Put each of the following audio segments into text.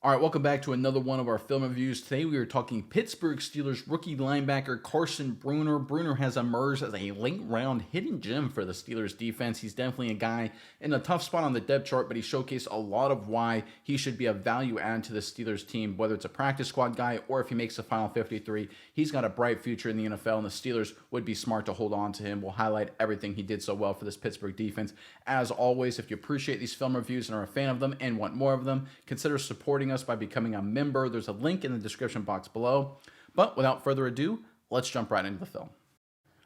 All right, welcome back to another one of our film reviews. Today we are talking Pittsburgh Steelers rookie linebacker Carson Bruener. Bruner has emerged as a late-round hidden gem for the Steelers defense. He's definitely a guy in a tough spot on the depth chart, but he showcased a lot of why he should be a value add to the Steelers team, whether it's a practice squad guy or if he makes the final 53. He's got a bright future in the NFL, and the Steelers would be smart to hold on to him. We'll highlight everything he did so well for this Pittsburgh defense. As always, if you appreciate these film reviews and are a fan of them and want more of them, consider supporting us by becoming a member. There's a link in the description box below. But without further ado, let's jump right into the film.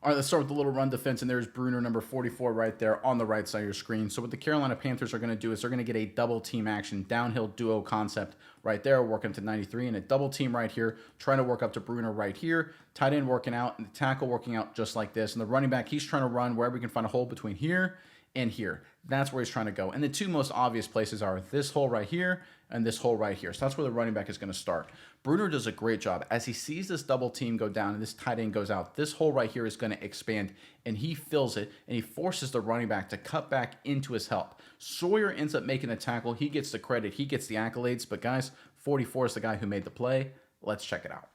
All right, let's start with the little run defense, and there's Bruner, number 44, right there on the right side of your screen. So what the Carolina Panthers are going to do is they're going to get a double team action, downhill duo concept right there, working to 93, and a double team right here, trying to work up to Bruner right here, tight end working out, and the tackle working out just like this. And the running back, he's trying to run wherever he can find a hole between here and here. That's where he's trying to go. And the two most obvious places are this hole right here and this hole right here. So that's where the running back is going to start. Bruner does a great job. As he sees this double team go down and this tight end goes out, this hole right here is going to expand, and he fills it, and he forces the running back to cut back into his help. Sawyer ends up making the tackle. He gets the credit. He gets the accolades. But guys, 44 is the guy who made the play. Let's check it out.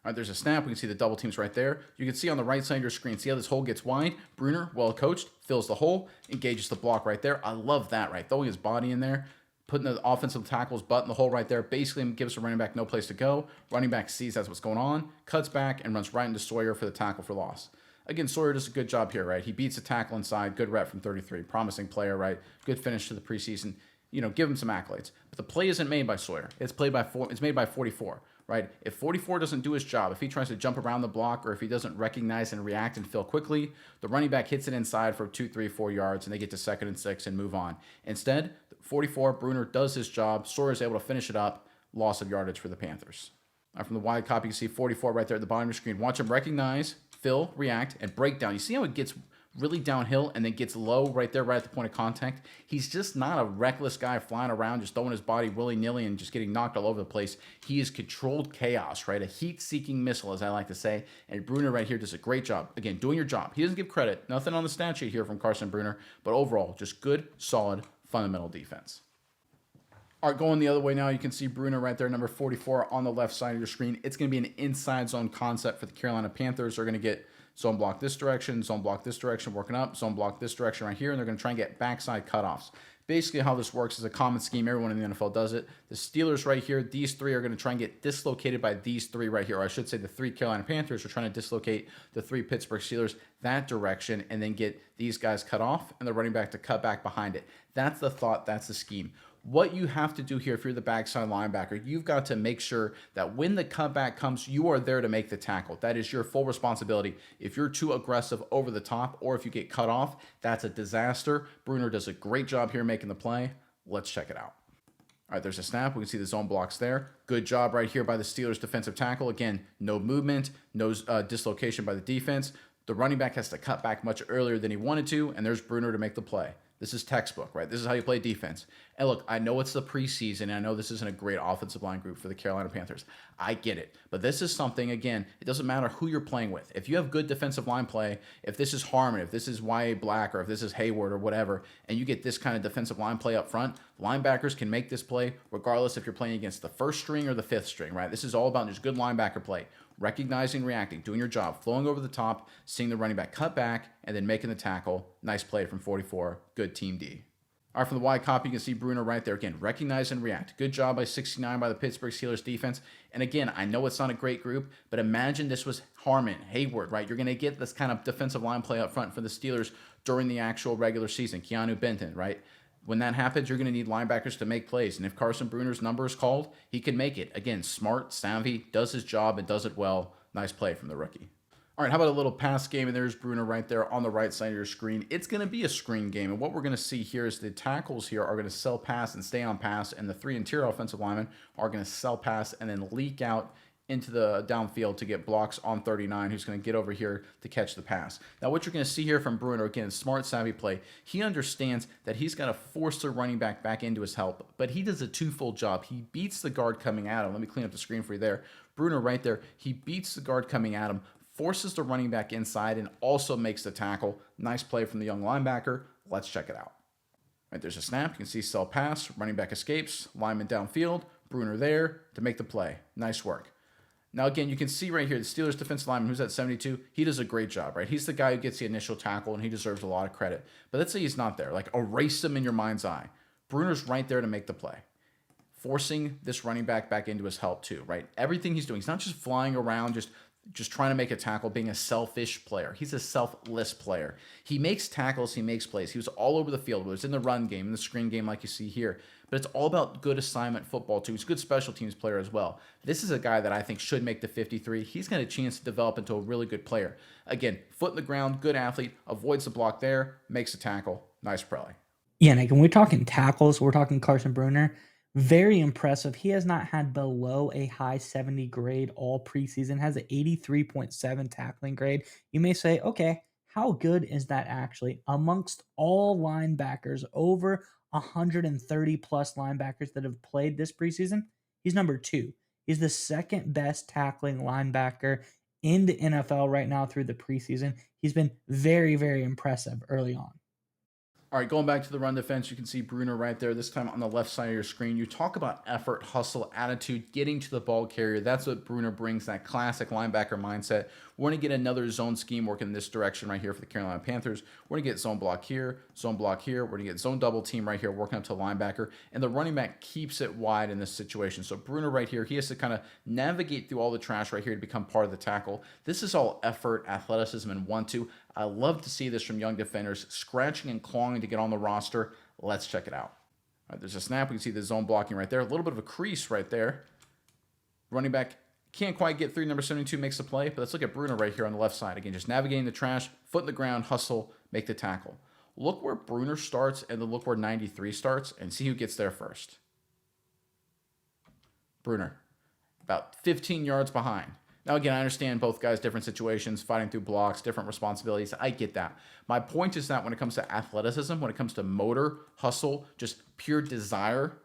All right, there's a snap. We can see the double teams right there. You can see on the right side of your screen, see how this hole gets wide? Bruner, well coached, fills the hole, engages the block right there. I love that, right? Throwing his body in there, putting the offensive tackle's butt in the hole right there, basically gives the running back no place to go. Running back sees that's what's going on, cuts back, and runs right into Sawyer for the tackle for loss. Again, Sawyer does a good job here, right? He beats the tackle inside, good rep from 33, promising player, right? Good finish to the preseason. Give him some accolades. But the play isn't made by Sawyer. It's made by 44. Right? If 44 doesn't do his job, if he tries to jump around the block, or if he doesn't recognize and react and fill quickly, the running back hits it inside for 2, 3, 4 yards, and they get to 2nd and 6 and move on. Instead, 44, Bruner does his job. Sawyer is able to finish it up. Loss of yardage for the Panthers. From the wide copy, you can see 44 right there at the bottom of your screen. Watch him recognize, fill, react, and break down. You see how it gets really downhill and then gets low right there, right at the point of contact. He's just not a reckless guy flying around, just throwing his body willy-nilly and just getting knocked all over the place. He is controlled chaos, right? A heat-seeking missile, as I like to say. And Bruner right here does a great job. Again, doing your job. He doesn't give credit. Nothing on the stat sheet here from Carson Bruener, but overall, just good, solid, fundamental defense. All right, going the other way now, you can see Bruner right there, number 44 on the left side of your screen. It's going to be an inside zone concept for the Carolina Panthers. They're going to get zone block this direction, zone block this direction, working up, zone block this direction right here, and they're going to try and get backside cutoffs. Basically, how this works is a common scheme. Everyone in the NFL does it. The Steelers right here, these three are going to try and get dislocated by these three right here. Or I should say the 3 Carolina Panthers are trying to dislocate the 3 Pittsburgh Steelers that direction and then get these guys cut off and the running back to cut back behind it. That's the thought. That's the scheme. What you have to do here, if you're the backside linebacker, you've got to make sure that when the cutback comes, you are there to make the tackle. That is your full responsibility. If you're too aggressive over the top, or if you get cut off, that's a disaster. Bruner does a great job here making the play. Let's check it out. All right, there's a snap. We can see the zone blocks there. Good job right here by the Steelers defensive tackle. Again, no movement, no dislocation by the defense. The running back has to cut back much earlier than he wanted to, and there's Bruner to make the play. This is textbook, right? This is how you play defense. And look, I know it's the preseason, and I know this isn't a great offensive line group for the Carolina Panthers. I get it. But this is something, again, it doesn't matter who you're playing with. If you have good defensive line play, if this is Harmon, if this is Y.A. Black, or if this is Hayward or whatever, and you get this kind of defensive line play up front, linebackers can make this play regardless if you're playing against the first string or the fifth string, right? This is all about just good linebacker play. Recognizing, reacting, doing your job, flowing over the top, seeing the running back cut back, and then making the tackle. Nice play from 44. Good team D. All right, from the wide copy, you can see Bruner right there. Again, recognize and react. Good job by 69 by the Pittsburgh Steelers defense. And again, I know it's not a great group, but imagine this was Harmon, Hayward, right? You're going to get this kind of defensive line play up front for the Steelers during the actual regular season. Keanu Benton, right? When that happens, you're going to need linebackers to make plays. And if Carson Bruner's number is called, he can make it. Again, smart, savvy, does his job, and does it well. Nice play from the rookie. All right, how about a little pass game? And there's Bruner right there on the right side of your screen. It's going to be a screen game. And what we're going to see here is the tackles here are going to sell pass and stay on pass. And the 3 interior offensive linemen are going to sell pass and then leak out into the downfield to get blocks on 39, who's going to get over here to catch the pass. Now, what you're going to see here from Bruner, again, smart, savvy play. He understands that he's got to force the running back into his help, but he does a twofold job. He beats the guard coming at him. Let me clean up the screen for you there. Bruner right there, he beats the guard coming at him, forces the running back inside, and also makes the tackle. Nice play from the young linebacker. Let's check it out. Right, there's a snap. You can see sell pass. Running back escapes. Lineman downfield. Bruner there to make the play. Nice work. Now, again, you can see right here, the Steelers defensive lineman, who's at 72, he does a great job, right? He's the guy who gets the initial tackle, and he deserves a lot of credit. But let's say he's not there. Like, erase him in your mind's eye. Bruner's right there to make the play, forcing this running back into his help too, right? Everything he's doing, he's not just flying around, just trying to make a tackle, being a selfish player. He's a selfless player. He makes tackles, he makes plays. He was all over the field. It was in the run game, in the screen game like you see here. But it's all about good assignment football too. He's a good special teams player as well. This is a guy that I think should make the 53. He's got a chance to develop into a really good player. Again, foot in the ground, good athlete, avoids the block there, makes a tackle. Nice play. Yeah, Nick, and we're talking tackles. We're talking Carson Bruener. Very impressive. He has not had below a high 70 grade all preseason, has an 83.7 tackling grade. You may say, okay, how good is that actually? Amongst all linebackers, over 130 plus linebackers that have played this preseason, he's number 2. He's the second best tackling linebacker in the NFL right now through the preseason. He's been very, very impressive early on. All right, going back to the run defense, you can see Bruner right there, this time on the left side of your screen. You talk about effort, hustle, attitude, getting to the ball carrier. That's what Bruner brings, that classic linebacker mindset. We're going to get another zone scheme working in this direction right here for the Carolina Panthers. We're going to get zone block here, zone block here. We're going to get zone double team right here working up to linebacker. And the running back keeps it wide in this situation. So Bruner right here, he has to kind of navigate through all the trash right here to become part of the tackle. This is all effort, athleticism, and 1-2. I love to see this from young defenders, scratching and clawing to get on the roster. Let's check it out. All right, there's a snap. We can see the zone blocking right there. A little bit of a crease right there. Running back can't quite get through. Number 72 makes the play, but let's look at Bruner right here on the left side. Again, just navigating the trash, foot in the ground, hustle, make the tackle. Look where Bruner starts and then look where 93 starts and see who gets there first. Bruner, about 15 yards behind. Now, again, I understand both guys, different situations, fighting through blocks, different responsibilities. I get that. My point is that when it comes to athleticism, when it comes to motor, hustle, just pure desire,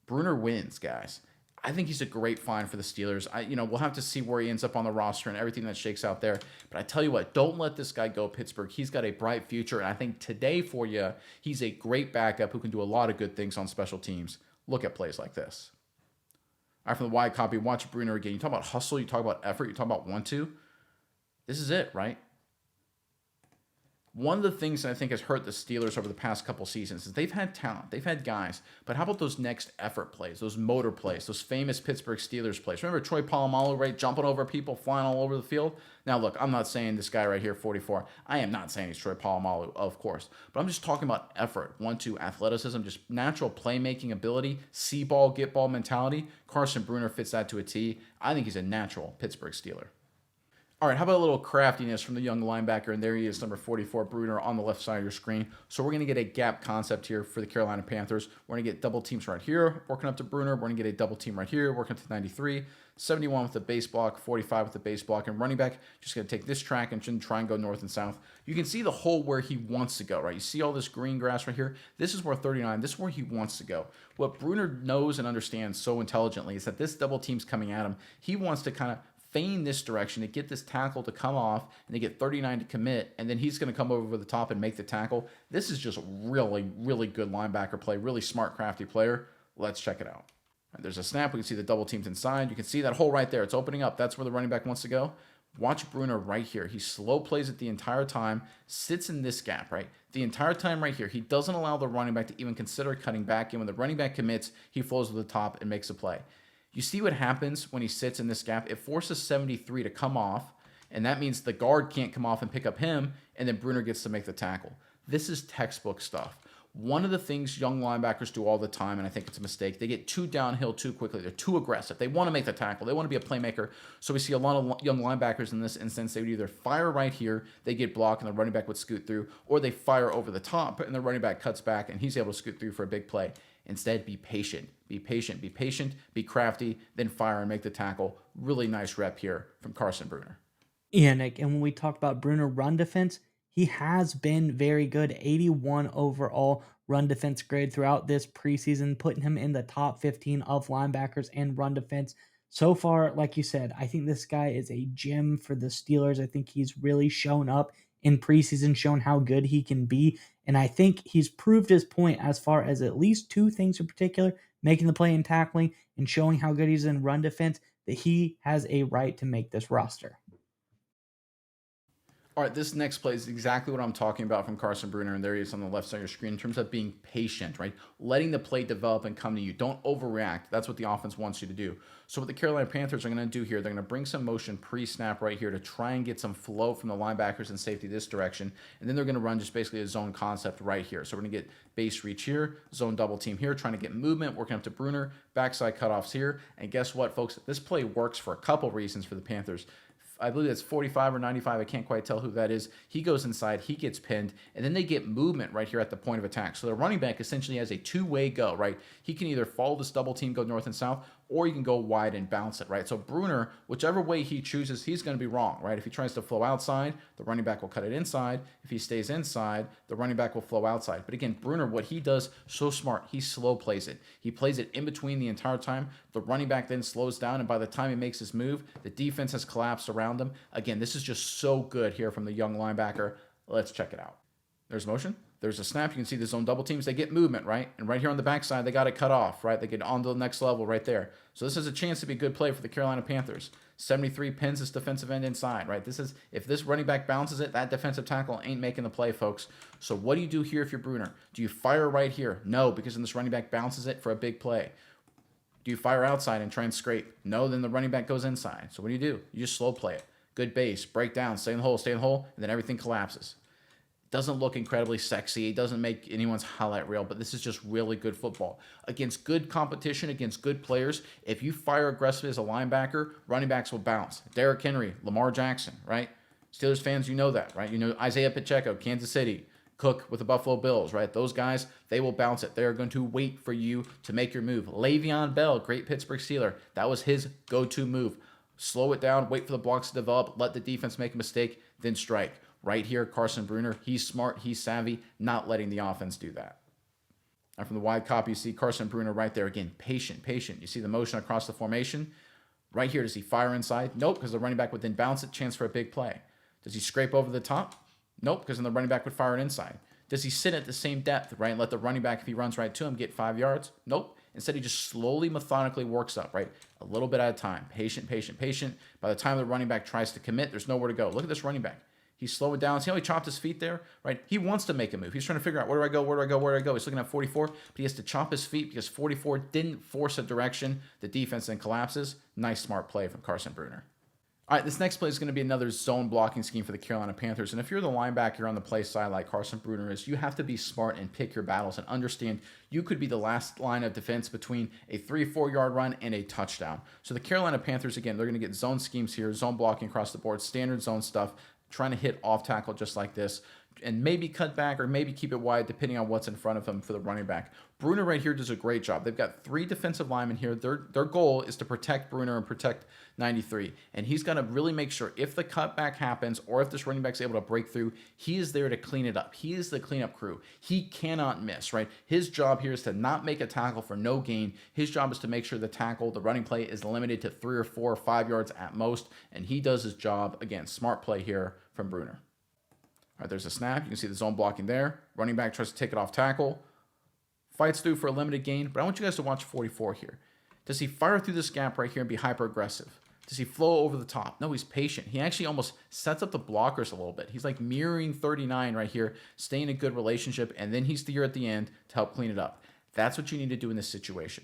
Bruner wins, guys. I think he's a great find for the Steelers. We'll have to see where he ends up on the roster and everything that shakes out there. But I tell you what, don't let this guy go, Pittsburgh. He's got a bright future, and I think today for you, he's a great backup who can do a lot of good things on special teams. Look at plays like this. All right, from the wide copy, watch Bruner again. You talk about hustle, you talk about effort, you talk about 1-2. This is it, right? One of the things that I think has hurt the Steelers over the past couple seasons is they've had talent, they've had guys, but how about those next effort plays, those motor plays, those famous Pittsburgh Steelers plays? Remember Troy Polamalu, right, jumping over people, flying all over the field? Now, look, I'm not saying this guy right here, 44, I am not saying he's Troy Polamalu, of course, but I'm just talking about effort, 1-2, athleticism, just natural playmaking ability, see ball, get ball mentality. Carson Bruener fits that to a T. I think he's a natural Pittsburgh Steeler. All right, how about a little craftiness from the young linebacker? And there he is, number 44, Bruner, on the left side of your screen. So we're going to get a gap concept here for the Carolina Panthers. We're going to get double teams right here, working up to Bruner. We're going to get a double team right here, working up to 93, 71 with the base block, 45 with the base block, and running back just going to take this track and try and go north and south. You can see the hole where he wants to go, right? You see all this green grass right here? This is where 39, this is where he wants to go. What Bruner knows and understands so intelligently is that this double team's coming at him. He wants to kind of feign this direction to get this tackle to come off and to get 39 to commit, and then he's going to come over the top and make the tackle. This is just really, really good linebacker play, really smart, crafty player. Let's check it out. There's a snap. We can see the double teams inside. You can see that hole right there. It's opening up. That's where the running back wants to go. Watch Bruner right here. He slow plays it the entire time, sits in this gap, right? The entire time right here. He doesn't allow the running back to even consider cutting back. And when the running back commits, he flows to the top and makes a play. You see what happens when he sits in this gap? It forces 73 to come off, and that means the guard can't come off and pick up him, and then Bruner gets to make the tackle. This is textbook stuff. One of the things young linebackers do all the time, and I think it's a mistake, they get too downhill too quickly. They're too aggressive. They want to make the tackle. They want to be a playmaker. So we see a lot of young linebackers in this instance. They would either fire right here, they get blocked, and the running back would scoot through, or they fire over the top, and the running back cuts back, and he's able to scoot through for a big play. Instead, be patient. Be patient. Be patient. Be crafty. Then fire and make the tackle. Really nice rep here from Carson Bruener. Yeah, Nick. And when we talk about Bruner run defense, he has been very good. 81 overall run defense grade throughout this preseason, putting him in the top 15 of linebackers and run defense. So far, like you said, I think this guy is a gem for the Steelers. I think he's really shown up in preseason, shown how good he can be. And I think he's proved his point as far as at least two things in particular: making the play and tackling, and showing how good he's in run defense, that he has a right to make this roster. All right, this next play is exactly what I'm talking about from Carson Bruener, and there he is on the left side of your screen in terms of being patient, right? Letting the play develop and come to you. Don't overreact. That's what the offense wants you to do. So what the Carolina Panthers are going to do here, they're going to bring some motion pre-snap right here to try and get some flow from the linebackers and safety this direction, and then they're going to run just basically a zone concept right here. So we're going to get base reach here, zone double team here, trying to get movement, working up to Bruner, backside cutoffs here, and guess what, folks? This play works for a couple reasons for the Panthers. I believe it's 45 or 95. I can't quite tell who that is. He goes inside, he gets pinned, and then they get movement right here at the point of attack. So the running back essentially has a two-way go, right? He can either follow this double team, go north and south, or you can go wide and bounce it, right? So Bruner, whichever way he chooses, he's going to be wrong, right? If he tries to flow outside, the running back will cut it inside. If he stays inside, the running back will flow outside. But again, Bruner, what he does, so smart, he slow plays it. He plays it in between the entire time. The running back then slows down, and by the time he makes his move, the defense has collapsed around him. Again, this is just so good here from the young linebacker. Let's check it out. There's motion. There's a snap. You can see the zone double teams. They get movement, right? And right here on the backside, they got it cut off, right? They get on to the next level right there. So this is a chance to be a good play for the Carolina Panthers. 73 pins this defensive end inside, right? This is, if this running back bounces it, that defensive tackle ain't making the play, folks. So what do you do here if you're Bruner? Do you fire right here? No, because then this running back bounces it for a big play. Do you fire outside and try and scrape? No, then the running back goes inside. So what do? You just slow play it. Good base, break down, stay in the hole, and then everything collapses. Doesn't look incredibly sexy. It doesn't make anyone's highlight reel, but this is just really good football. Against good competition, against good players, if you fire aggressively as a linebacker, running backs will bounce. Derrick Henry, Lamar Jackson, right? Steelers fans, you know that, right? You know Isaiah Pacheco, Kansas City, Cook with the Buffalo Bills, right? Those guys, they will bounce it. They are going to wait for you to make your move. Le'Veon Bell, great Pittsburgh Steeler. That was his go-to move. Slow it down, wait for the blocks to develop, let the defense make a mistake, then strike. Right here, Carson Bruener, he's smart, he's savvy, not letting the offense do that. And from the wide copy, you see Carson Bruener right there. Again, patient. You see the motion across the formation. Right here, does he fire inside? Nope, because the running back would then bounce it, chance for a big play. Does he scrape over the top? Nope, because then the running back would fire it inside. Does he sit at the same depth, right, and let the running back, if he runs right to him, get 5 yards? Nope. Instead, he just slowly, methodically works up, right? A little bit at a time. Patient. By the time the running back tries to commit, there's nowhere to go. Look at this running back. He's slowing down. See how he chopped his feet there, right? He wants to make a move. He's trying to figure out, where do I go? He's looking at 44, but he has to chop his feet because 44 didn't force a direction. The defense then collapses. Nice, smart play from Carson Bruener. All right, this next play is going to be another zone blocking scheme for the Carolina Panthers. And if you're the linebacker on the play side like Carson Bruener is, you have to be smart and pick your battles and understand you could be the last line of defense between a 3-4 yard run and a touchdown. So the Carolina Panthers, again, they're going to get zone schemes here, zone blocking across the board, standard zone stuff, trying to hit off tackle just like this, and maybe cut back or maybe keep it wide depending on what's in front of him for the running back. Bruner right here does a great job. They've got 3 defensive linemen here. Their goal is to protect Bruner and protect 93. And he's got to really make sure if the cutback happens or if this running back's able to break through, he is there to clean it up. He is the cleanup crew. He cannot miss, right? His job here is to not make a tackle for no gain. His job is to make sure the running play is limited to 3 or 4 or 5 yards at most. And he does his job. Again, smart play here from Bruner. All right, there's a snap. You can see the zone blocking there. Running back tries to take it off tackle. Fights through for a limited gain, but I want you guys to watch 44 here. Does he fire through this gap right here and be hyper-aggressive? Does he flow over the top? No, he's patient. He actually almost sets up the blockers a little bit. He's like mirroring 39 right here, staying in a good relationship, and then he's here at the end to help clean it up. That's what you need to do in this situation.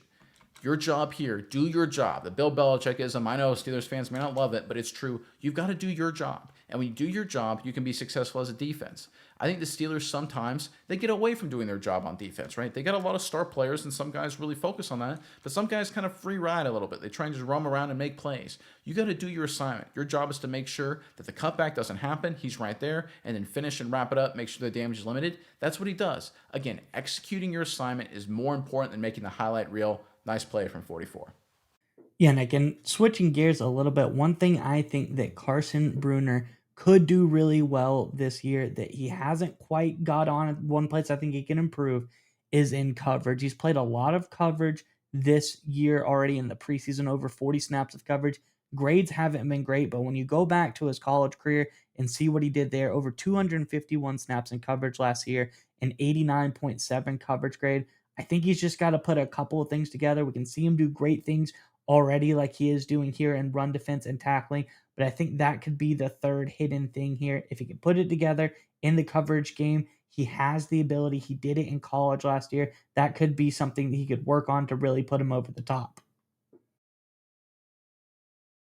Your job here, do your job. The Bill Belichickism, I know Steelers fans may not love it, but it's true. You've got to do your job. And when you do your job, you can be successful as a defense. I think the Steelers sometimes, they get away from doing their job on defense, right? They got a lot of star players, and some guys really focus on that, but some guys kind of free ride a little bit. They try and just roam around and make plays. You got to do your assignment. Your job is to make sure that the cutback doesn't happen. He's right there, and then finish and wrap it up, make sure the damage is limited. That's what he does. Again, executing your assignment is more important than making the highlight reel. Nice play from 44. Yeah, and again, switching gears a little bit, one thing I think that Carson Bruener could do really well this year that he hasn't quite got on at one place I think he can improve is in coverage. He's played a lot of coverage this year already in the preseason, over 40 snaps of coverage. Grades haven't been great, but when you go back to his college career and see what he did there, over 251 snaps in coverage last year, an 89.7 coverage grade. I think he's just got to put a couple of things together. We can see him do great things already, like he is doing here in run defense and tackling. But I think that could be the third hidden thing here. If he can put it together in the coverage game, he has the ability. He did it in college last year. That could be something that he could work on to really put him over the top.